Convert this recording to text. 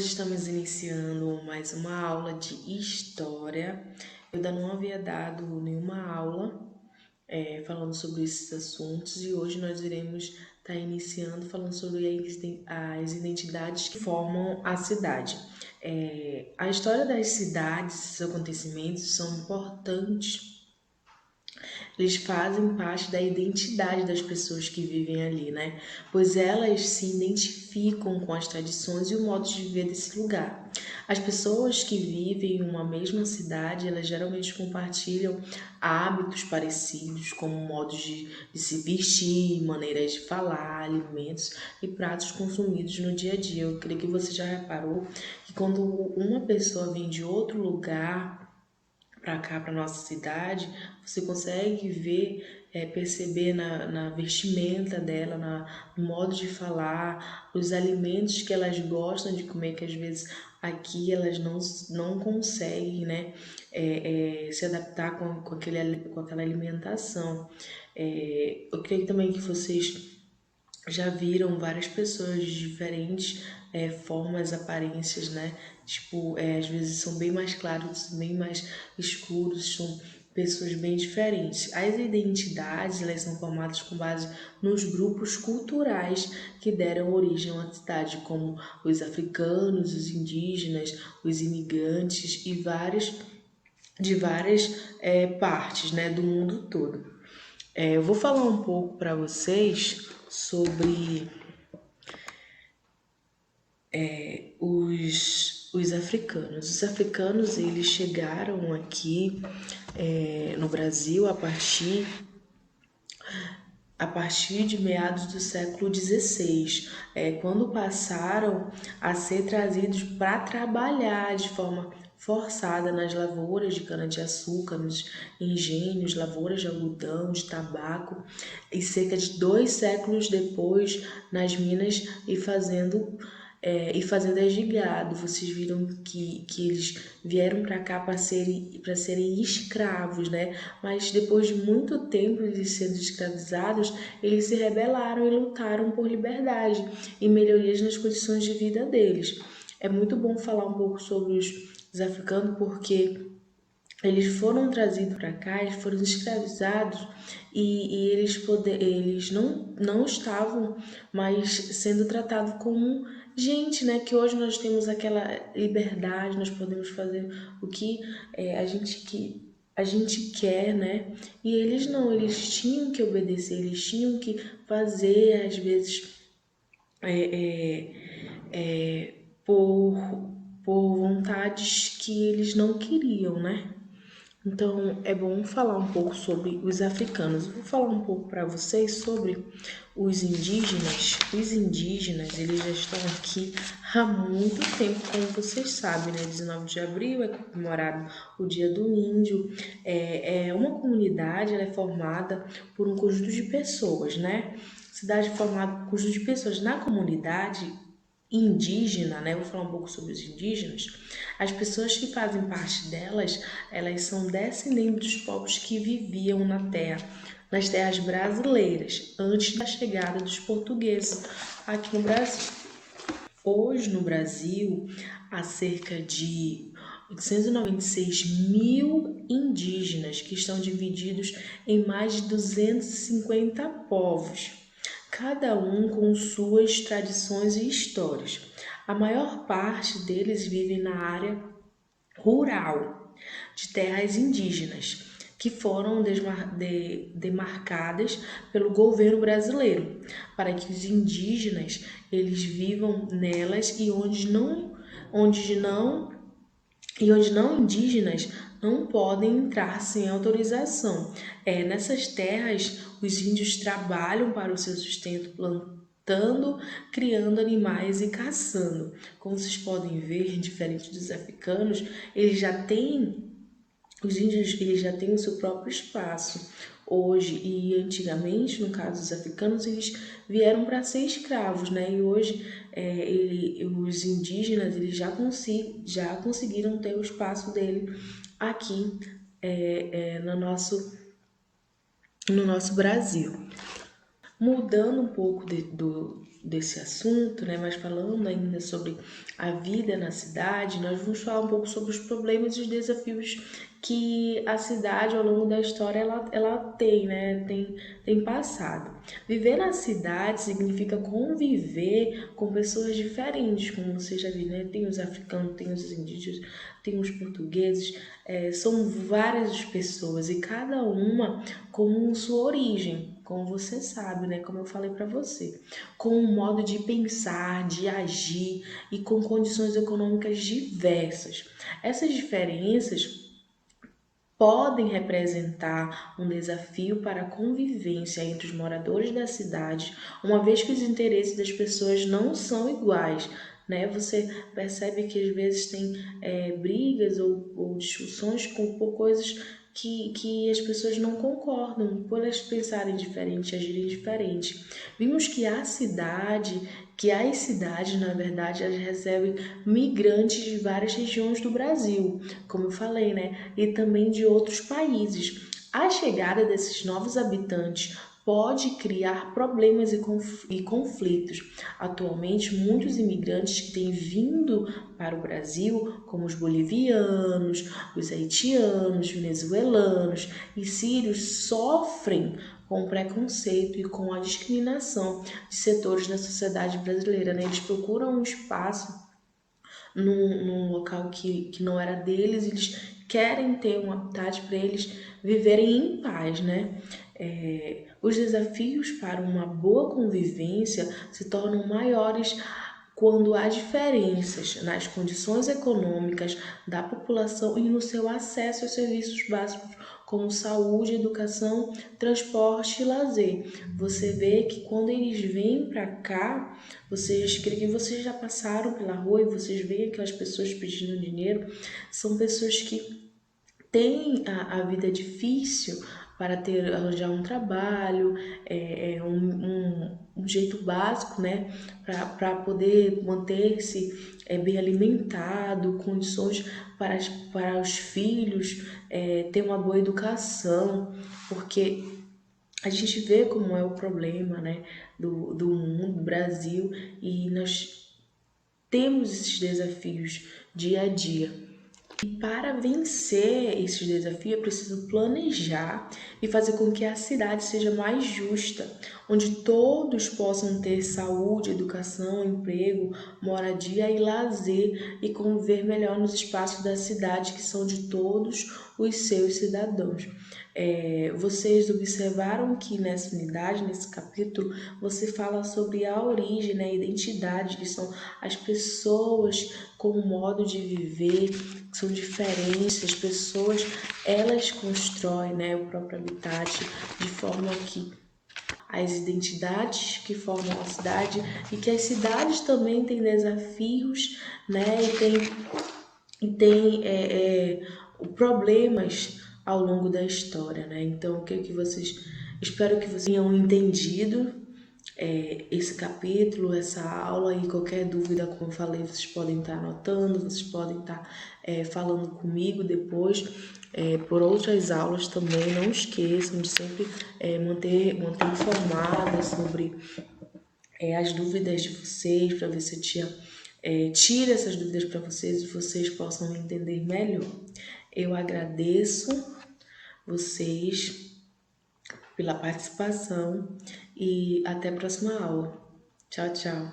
Hoje estamos iniciando mais uma aula de história. Eu ainda não havia dado nenhuma aula falando sobre esses assuntos e hoje nós iremos estar iniciando falando sobre as identidades que formam a cidade. A história das cidades, esses acontecimentos são importantes. Eles fazem parte da identidade das pessoas que vivem ali, né? Pois elas se identificam com as tradições e o modo de viver desse lugar. As pessoas que vivem em uma mesma cidade, elas geralmente compartilham hábitos parecidos, como modos de se vestir, maneiras de falar, alimentos e pratos consumidos no dia a dia. Eu creio que você já reparou que quando uma pessoa vem de outro lugar para cá, para nossa cidade, você consegue ver, perceber na vestimenta dela, no modo de falar, os alimentos que elas gostam de comer, que às vezes aqui elas não conseguem, né, se adaptar com aquela alimentação. Eu creio também que vocês já viram várias pessoas de diferentes formas, aparências, né? Tipo, às vezes são bem mais claros, bem mais escuros, são pessoas bem diferentes. As identidades, elas são formadas com base nos grupos culturais que deram origem à cidade, como os africanos, os indígenas, os imigrantes e de várias partes, né, do mundo todo. Eu vou falar um pouco para vocês sobre os africanos. Os africanos, eles chegaram aqui no Brasil a partir de meados do século XVI, quando passaram a ser trazidos para trabalhar de forma forçada nas lavouras de cana-de-açúcar, nos engenhos, lavouras de algodão, de tabaco, e cerca de 2 séculos depois nas minas e fazendas de gado. Vocês viram que eles vieram para cá para serem escravos, né? Mas depois de muito tempo de sendo escravizados, eles se rebelaram e lutaram por liberdade e melhorias nas condições de vida deles. É muito bom falar um pouco sobre os africanos, porque eles foram trazidos para cá, eles foram escravizados e eles não estavam mais sendo tratados como gente, né? Que hoje nós temos aquela liberdade, nós podemos fazer o que a gente quer, né? E eles não, eles tinham que obedecer, eles tinham que fazer, às vezes, é, por, por vontades que eles não queriam, né? Então, é bom falar um pouco sobre os africanos. Eu vou falar um pouco para vocês sobre os indígenas. Os indígenas, eles já estão aqui há muito tempo, como vocês sabem, né? 19 de abril é comemorado o Dia do Índio. É uma comunidade, ela é formada por um conjunto de pessoas, né? Cidade formada por um conjunto de pessoas. Na comunidade indígena, né? Eu vou falar um pouco sobre os indígenas. As pessoas que fazem parte delas, elas são descendentes dos povos que viviam nas terras brasileiras, antes da chegada dos portugueses aqui no Brasil. Hoje no Brasil, há cerca de 896 mil indígenas que estão divididos em mais de 250 povos, cada um com suas tradições e histórias. A maior parte deles vive na área rural de terras indígenas, que foram demarcadas pelo governo brasileiro, para que os indígenas eles vivam nelas e onde não indígenas não podem entrar sem autorização. Nessas terras, os índios trabalham para o seu sustento plantando, criando animais e caçando. Como vocês podem ver, diferente dos africanos, os índios eles já têm o seu próprio espaço hoje e antigamente, no caso dos africanos, eles vieram para ser escravos, né? E hoje os indígenas eles já conseguiram ter o espaço dele aqui no nosso Brasil. Mudando um pouco desse assunto, né, mas falando ainda sobre a vida na cidade, nós vamos falar um pouco sobre os problemas e os desafios que a cidade ao longo da história ela tem, né, tem passado. Viver na cidade significa conviver com pessoas diferentes, como você já viu, né? Tem os africanos, tem os indígenas, tem os portugueses, são várias pessoas e cada uma com sua origem, como você sabe, né? Como eu falei para você, com um modo de pensar, de agir e com condições econômicas diversas. Essas diferenças podem representar um desafio para a convivência entre os moradores da cidade, uma vez que os interesses das pessoas não são iguais. Né? Você percebe que às vezes tem brigas ou discussões por coisas que as pessoas não concordam, por elas pensarem diferente, agirem diferente. Vimos que as cidades, na verdade, elas recebem migrantes de várias regiões do Brasil, como eu falei, né? E também de outros países. A chegada desses novos habitantes pode criar problemas e conflitos. Atualmente, muitos imigrantes que têm vindo para o Brasil, como os bolivianos, os haitianos, venezuelanos e sírios, sofrem com o preconceito e com a discriminação de setores da sociedade brasileira, né? Eles procuram um espaço num local que não era deles, eles querem ter um habitat para eles viverem em paz, né? Os desafios para uma boa convivência se tornam maiores quando há diferenças nas condições econômicas da população e no seu acesso aos serviços básicos como saúde, educação, transporte e lazer. Você vê que quando eles vêm para cá, vocês, creio que vocês já passaram pela rua e vocês veem aquelas pessoas pedindo dinheiro, são pessoas que têm a vida difícil para arranjar um trabalho, um jeito básico, né, para poder manter-se bem alimentado, condições para os filhos ter uma boa educação, porque a gente vê como é o problema, né, do mundo, do Brasil, e nós temos esses desafios dia a dia. E para vencer esses desafios é preciso planejar e fazer com que a cidade seja mais justa, onde todos possam ter saúde, educação, emprego, moradia e lazer e conviver melhor nos espaços da cidade que são de todos os seus cidadãos. Vocês observaram que nessa unidade, nesse capítulo, você fala sobre a origem, né, a identidade, que são as pessoas com o modo de viver, que são diferentes, as pessoas, elas constroem, né, o próprio habitat de forma que as identidades que formam a cidade e que as cidades também têm desafios, né, e tem problemas ao longo da história, né? Então, espero que vocês tenham entendido esse capítulo, essa aula, e qualquer dúvida, como eu falei, vocês podem estar anotando, vocês podem estar falando comigo depois por outras aulas também. Não esqueçam de sempre manter informada sobre as dúvidas de vocês, para ver se a tia tira essas dúvidas para vocês e vocês possam entender melhor. Eu agradeço vocês pela participação e até a próxima aula. Tchau, tchau.